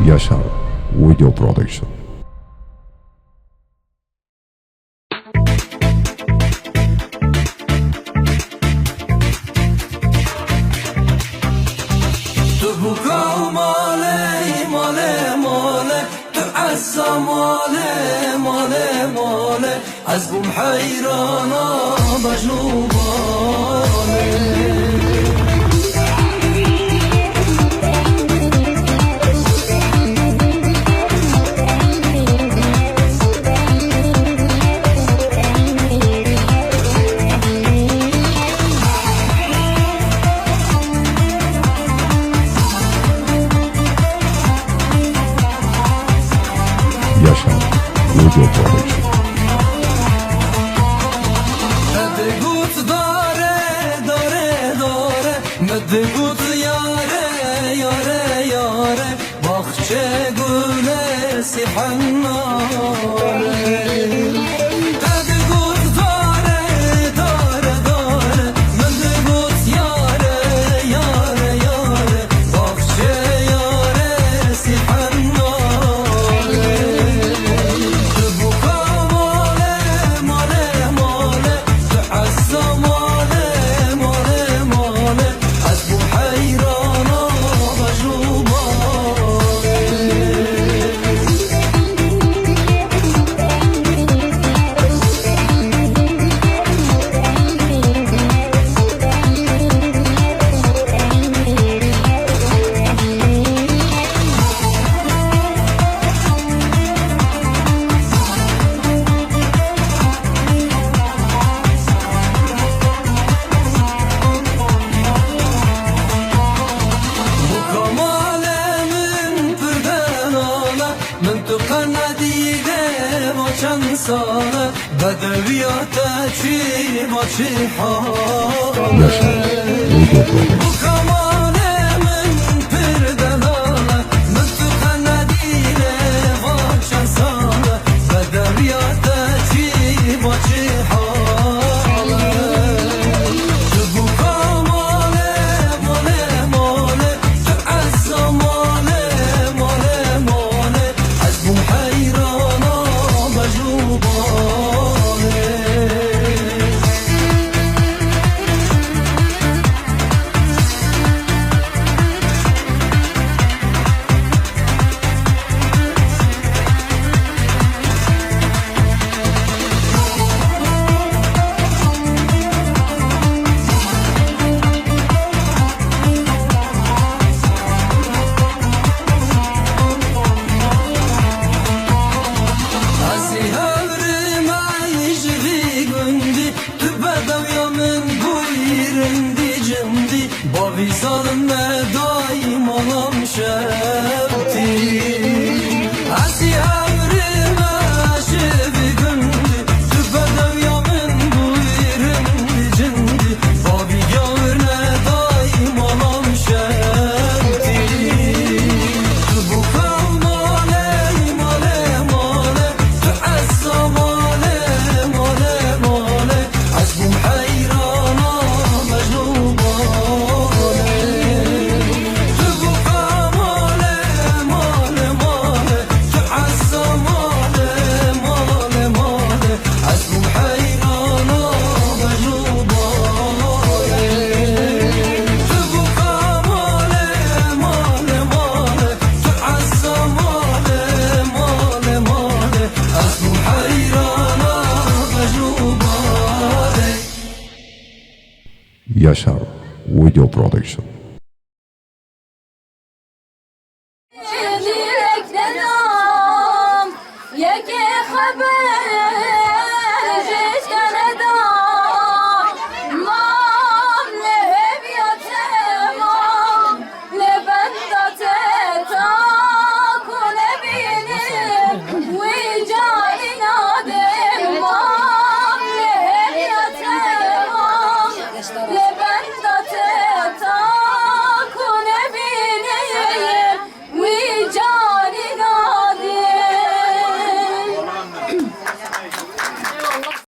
Yaşar Video Production. تبقى مالي مالي مالي تعسى مالي مالي مالي عزبهم حيرانا بجنوباني Yaşar Video Production. مدقوت داره داره داره مدقوت یاره یاره یاره باخچه گله سیحناره مدقوت داره داره داره مدقوت یاره یاره یاره باخچه یاره سیحناره تبقى ماله ماله ماله تعسى ماله ماله ماله عزبو حيرانا ساله بدویات چی با چی حاله Yaşar Video Production. bu kamale min pirdelale min tu kanadile vaçan sale bedeviyat çi با چی حاله bu kamale male male تعسى male male male عزبهم حيرانا Bavi zalime daim olam şerti Asi evrime şevi gündü Tübbedev yamin buyurindi cindi Bavi gavurne daim olam şerti Bu kavmale male male Tuassa male male male Azbum hayrana mecnuba Yaşar Video Production.